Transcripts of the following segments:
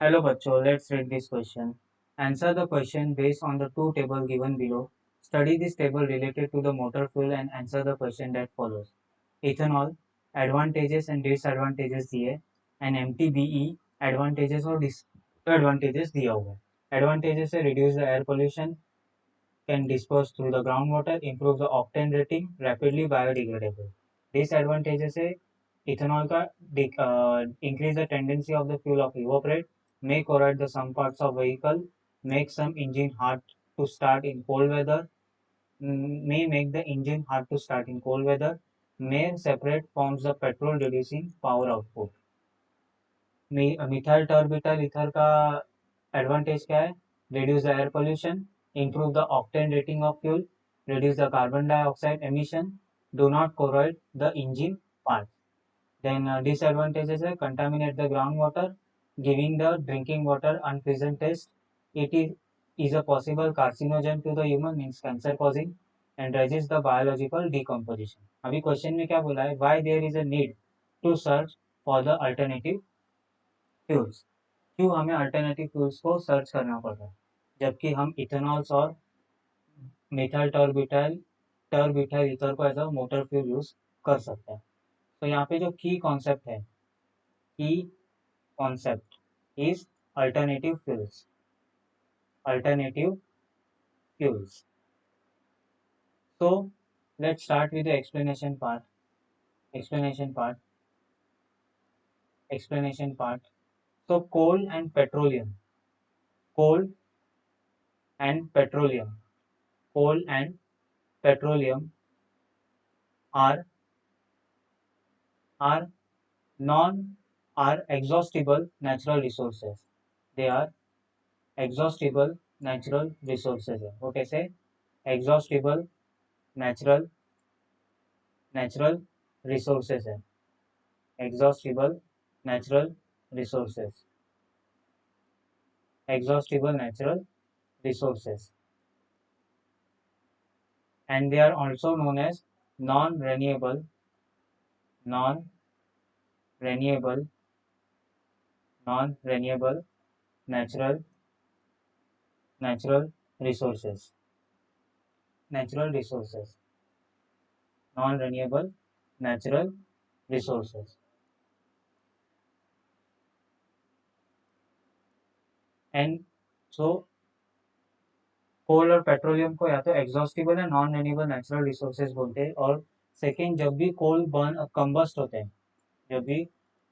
Hello बच्चों, let's read this question. Answer the question based on the two tables given below. Study this table related to the motor fuel and answer the question that follows. Ethanol, advantages and disadvantages दिए and MTBE, advantages और disadvantages दिया हुआ है. Advantages है reduce the air pollution, can disperse through the groundwater, improve the octane rating, rapidly biodegradable. Disadvantages है ethanol का increase the tendency of the fuel of evaporate, may corrode the some parts of vehicle, make some engine hard to start in cold weather, may make the engine hard to start in cold weather, may separate forms the petrol reducing power output. Methyl tert butyl ether का advantage क्या है? Reduce the air pollution, improve the octane rating of fuel, reduce the carbon dioxide emission, do not corrode the engine parts. Then disadvantages है contaminate the groundwater, giving the drinking water unpleasant taste. It is a possible carcinogen to the human, means cancer causing, and resist the biological decomposition. अभी question में क्या बोला है? Why there is a need to search for the alternative fuels. क्यों हमें alternative fuels को search करना पड़ रहा है जबकि हम इथेनॉल्स और मिथाइल टर्बिटाइल ईथर को as a motor fuel use कर सकते हैं. तो यहाँ पे जो की कॉन्सेप्ट है, की concept is alternative fuels. Alternative fuels. So let's start with the explanation part explanation part. So coal and petroleum coal and petroleum are are non are exhaustible natural resources. They are exhaustible natural resources है. वो कैसे? exhaustible natural natural resources है. exhaustible natural resources. exhaustible natural resources. And they are also known as non-renewable non-renewable non-renewable natural natural resources. Natural resources. Non-renewable natural resources. And so coal और petroleum को या तो exhaustible या non renewable natural resources बोलते हैं. और second, जब भी कोल बर्न कंबस्ट होते हैं, जब भी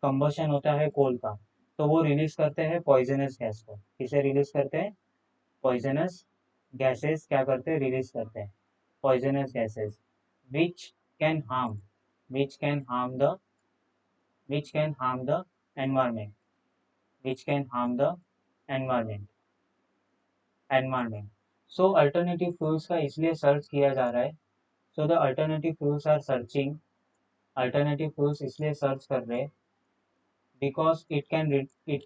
कंबशन होता है कोल का, तो वो रिलीज करते हैं पॉइजनस गैस को. किसे रिलीज करते हैं? पॉइजनस गैसेस क्या करते हैं? रिलीज करते हैं poisonous gases which can harm which can harm the which can harm the environment which can harm the environment environment. So alternative fuels का इसलिए सर्च किया जा रहा है. So the alternative fuels are searching. Alternative fuels इसलिए search कर रहे हैं because it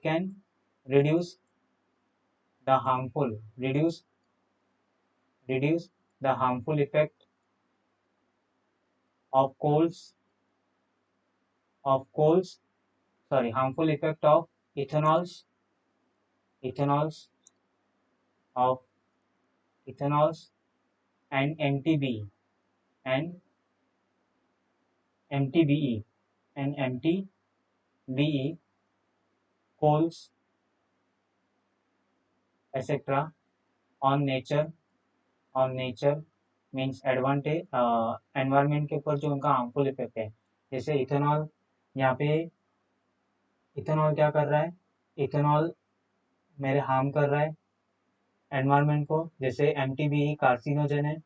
can reduce the harmful reduce the harmful effect of coals sorry harmful effect of ethanols of ethanols and and MTBE and MTBE coals etc. on nature means advantage environment के ऊपर जो उनका harmful effect है. जैसे ethanol, यहाँ पे ethanol क्या कर रहा है? इथेनॉल मेरे हार्म कर रहा है एनवायरमेंट को. जैसे MTBE कार्सिनोजन है.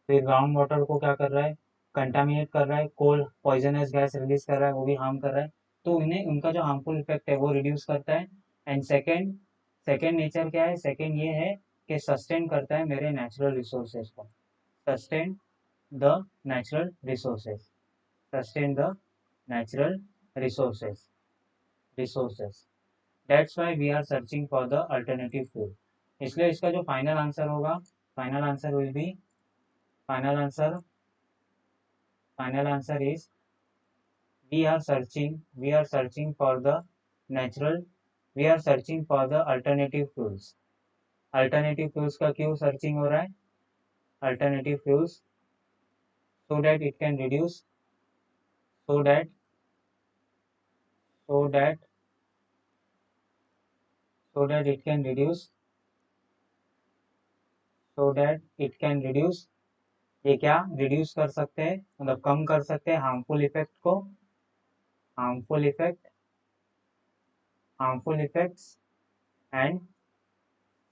फिर ग्राउंड वाटर को क्या कर रहा है? कंटामिनेट कर रहा है. कोल पॉइजनस गैस रिलीज कर रहा है, वो भी हार्म कर रहा है. तो उन्हें उनका जो हार्मफुल इफेक्ट है वो रिड्यूस करता है. एंड सेकेंड सेकेंड नेचर क्या है? सेकेंड ये है कि सस्टेन करता है मेरे नेचुरल रिसोर्सेज को. Sustain the natural resources. sustain the natural resources. That's why we are searching for the alternative fuel. इसलिए इसका जो फाइनल आंसर होगा, final answer will be final answer is we are searching for the natural we are searching for the alternative fuels. Alternative fuels का क्यों searching हो रहा है? Alternative fuels so that it can reduce so that so that so that it can reduce so that it can reduce ये क्या reduce कर सकते हैं, मतलब कम कर सकते हैं हार्मफुल इफेक्ट को, harmful effect harmful effects and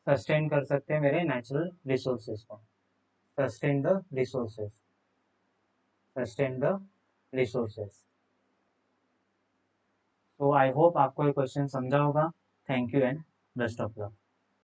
sustain कर सकते हैं मेरे नेचुरल रिसोर्सेज को, sustain the resources, sustain the resources. तो आई होप आपको ये क्वेश्चन समझा होगा। Thank you and best of luck.